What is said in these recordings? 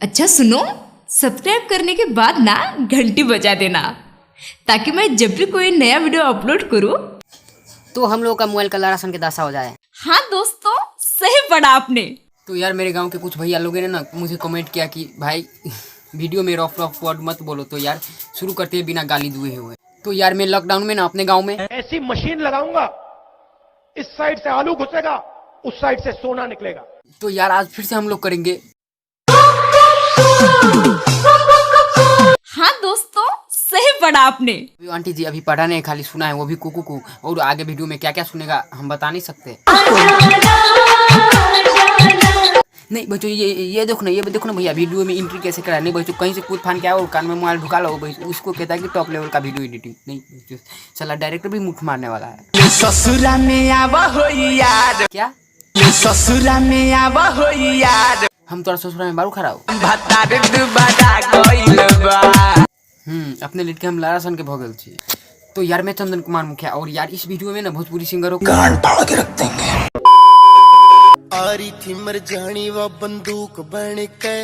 अच्छा सुनो, सब्सक्राइब करने के बाद ना घंटी बजा देना, ताकि मैं जब भी कोई नया वीडियो अपलोड करूं तो हम लोग का मोबाइल का लड़ासन के दशा हो जाए। हाँ दोस्तों, सही पढ़ा आपने। तो यार मेरे गांव के कुछ भैया लोगों ने ना मुझे कमेंट किया कि भाई वीडियो में रफ वर्ड मत बोलो, तो यार शुरू करते हैं बिना गाली दुए हुए। तो यार मैं लॉकडाउन में ना अपने गांव में ऐसी मशीन लगाऊंगा, इस साइड से आलू घुसेगा, उस साइड से सोना निकलेगा। तो यार आज फिर से हम लोग करेंगे। हाँ दोस्तों, सही पढ़ा आपने। आंटी जी अभी पढ़ा नहीं, खाली सुना है, वो भी कुकू कू। और आगे वीडियो में क्या क्या सुनेगा हम बता नहीं सकते। नहीं बच्चों ये देखो ना भैया, वीडियो में एंट्री कैसे करा। नहीं बच्चों कहीं से कूद फान के आओ और कान में मोबाइल ढुका लो, उसको कहता है कि टॉप लेवल का वीडियो एडिटिंग। नहीं चला डायरेक्टर भी मुठ मारने वाला है। ससुरा में आवा हो यार, क्या ससुरा में आवा हो यार, हम तोरा ससुरा में बारू खड़ा हो। भतार दुबारा गइल बा। अपने लड़के हम लारा सन के भोगल छी। तो यार मैं चंदन कुमार मुखिया, और यार इस वीडियो में ना भोजपुरी सिंगरों को गांड फाड़ के रख देंगे। आरी थी मर जानी वो बंदूक बन के,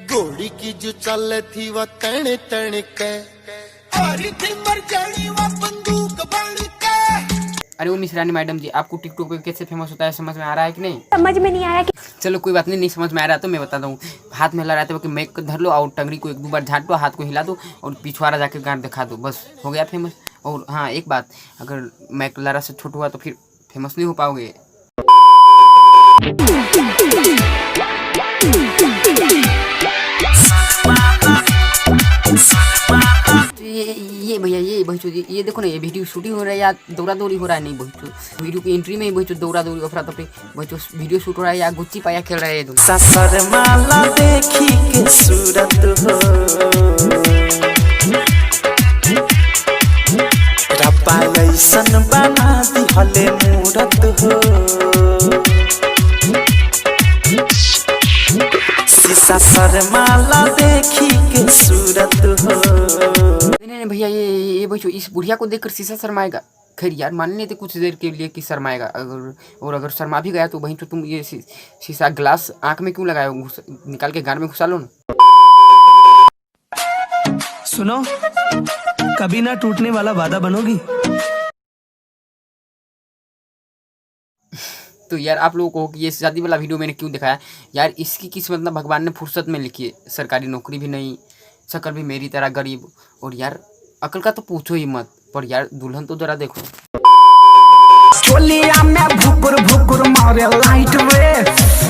घोड़ी की जो चल थी वो तण तण के। आरी थी मर जानी वो बंदूक बन के। अरे वो मिश्रानी मैडम जी, आपको टिकटॉक पे कैसे फेमस होता है समझ में आ रहा है कि नहीं? समझ में नहीं आ रहा कि चलो कोई बात नहीं समझ में आ रहा है तो मैं बताता हूँ। हाथ में हिला रहा था कि मैक धर लो और टंगरी को एक दो बार झाट दो, हाथ को हिला दो और पिछवाड़ा जाके गांड दिखा दो, बस हो गया फेमस। और हाँ एक बात, अगर मैक लारा से छोटा हुआ तो फिर फेमस नहीं हो पाओगे। ये भैया ये बहचो ये देखो ना, ये वीडियो शूटिंग हो रहा है या दौड़ा दौड़ी हो रहा है? नहीं बहचो वीडियो की एंट्री में ही बहचो दौड़ा दौड़ी अफरा तफरी बहचो वीडियो शूट हो रहा है या गुच्ची पाया खेल रहा है। ये ससुर माला देखी के सूरत हो, रब्बा ऐसन बना दी हले मूरत हो। ससुर माला देखी के सूरत हो। नहीं भैया ये बच्चों इस बुढ़िया को देखकर शीशा शर्माएगा। खैर यार मान लेते कुछ देर के लिए कि शर्माएगा, अगर शर्मा भी गया तो वहीं तो तुम ये शीशा ग्लास आंख में क्यों लगाए हो? निकाल के गान में घुसा लो ना। सुनो, कभी ना टूटने वाला वादा बनोगी। तो यार आप लोगों को कि ये शादी वाला वीडियो मैंने क्यों दिखाया? यार इसकी किस्मत ना भगवान ने फुर्सत में लिखी है। सरकारी नौकरी भी नहीं, शक्ल भी मेरी तरह गरीब, और यार अकल का तो पूछो ही मत। पर यार दुल्हन तो जरा देखो। चोलिया में भुकुर भुकुर मारे लाइट रे,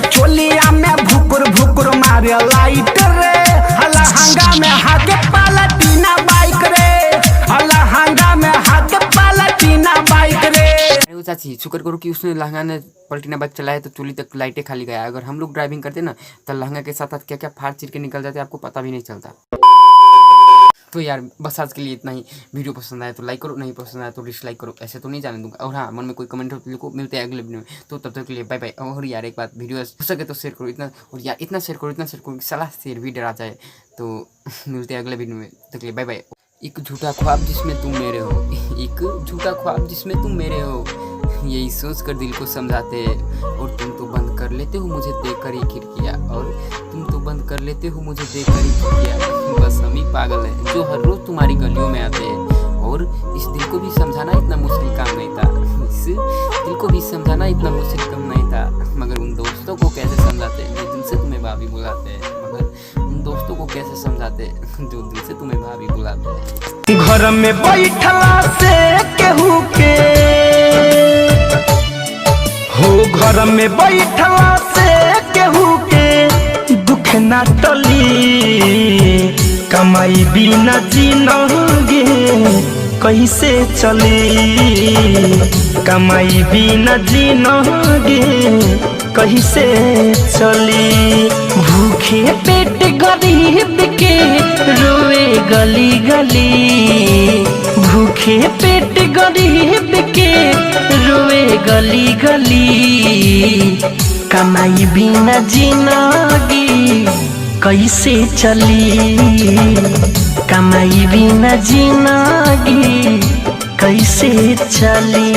चोलिया में भुकुर भुकुर मारे लाइट रे। हलहंगा में हाके पालटीना बाइक रे, हलहंगा में हाके पालटीना बाइक रे। अरे चाची शुक्र करो कि उसने लहंगा ने पलटीना बाइक चलाया तो चोली तक लाइटें खाली गया। अगर हम लोग ड्राइविंग करते ना तो लहंगा के साथ साथ क्या क्या फाड़ चीर के निकल जाते आपको पता भी नहीं चलता। तो यार बस आज के लिए इतना ही। वीडियो पसंद आया तो लाइक करो, नहीं पसंद आया तो डिसलाइक करो, ऐसे तो नहीं जाने दूंगा। और हाँ मन में कोई कमेंट हो तो लिखो। मिलते हैं अगले वीडियो में, तो तब तक के लिए बाय बाय। और यार एक बात, वीडियो हो सके तो शेयर करो इतना, और यार इतना शेयर करो कि सलाह शेयर भी डरा जाए। तो मिलते हैं अगले वीडियो में, तब तक के लिए बाय बाय। एक झूठा ख्वाब जिसमें तुम मेरे हो, एक झूठा ख्वाब जिसमें तुम मेरे हो, यही सोच कर दिल को समझाते हैं। और तुम तो बंद कर लेते हो मुझे देखकर ही खिड़कियाँ, और तुम तो बंद कर लेते हो मुझे देखकर ही खिड़कियाँ। बस हम ही पागल हैं जो हर रोज तुम्हारी गलियों में आते हैं। और इस दिल को भी समझाना इतना मुश्किल काम नहीं था, इस दिल को भी समझाना इतना मुश्किल काम नहीं था। मगर उन दोस्तों को कैसे समझाते जो दिल से तुम्हें भाभी बुलाते हैं, मगर उन दोस्तों को कैसे समझाते जो दिल से तुम्हें भाभी बुलाते हैं। घर में बैठला से केहू के हो, घर में बैठला से केहू के दुख ना टली। कमाई बिना जीनोगे कैसे चली, कमाई बिना जीनोगे कैसे चली। भूखे पेट गरीब के रोए गली गली, भूखे पेट गरीब के रोए गली गली। कमाई बिना जिंदगी कैसे चली, कमाई बिना जिंदगी कैसे चली।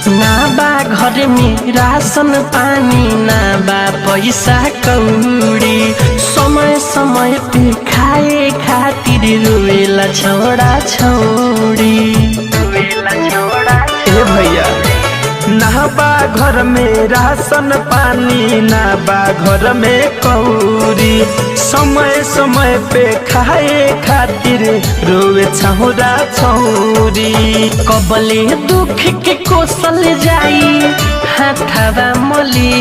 ना बा घर में राशन पानी, ना बा पैसा कौड़ी, समय समय पे खाए खातिर रोएला छोड़ा छोड़ी। ए भैया ना बा घर में राशन पानी, ना बा घर में कौड़ी, समय समय पे खाए खातिर रोवे छौरा छौरी। कबले दुख के कोसल जाई हाथवा मली,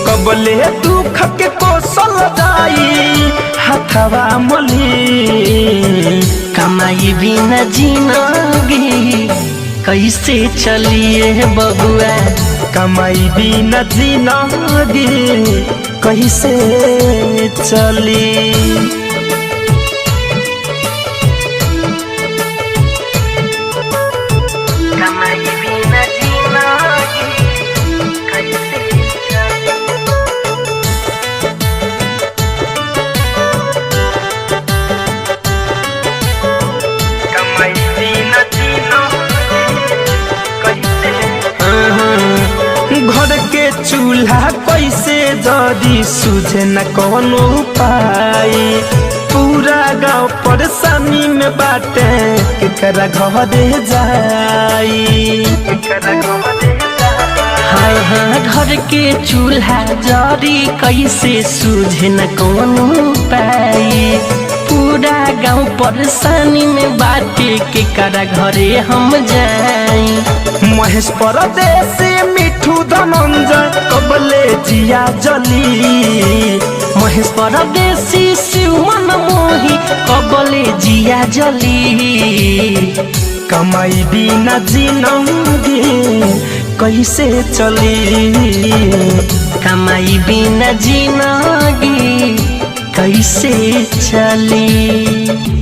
कबले दुख के कोसल जाई हाथवा मली। कमाई बिना जिंदगी कैसे चलिए बबुआ, कमाई बिना जिंदगी कैसे चली। कमाई बिना जिंदगी कैसे चली। कमाई बिना घर के चूल्हा कैसे जदी सूझे न कोनो उपाय। पूरा गांव परेशानी में बाटे केकरा घरे जाई। हाँ घर के चूल्हा जदी कैसे सूझे न कोनो उपाय। पूरा गांव परेशानी में बाटे केकरा घरे हम जाई। महेश परदेसी मिठू धनंजय कबले जिया जली। महेश परदेसी शिवमन मोही कबले जिया जली। कमाई बिना जिंदगी कैसे चली, कमाई बिना जिंदगी कैसे चली।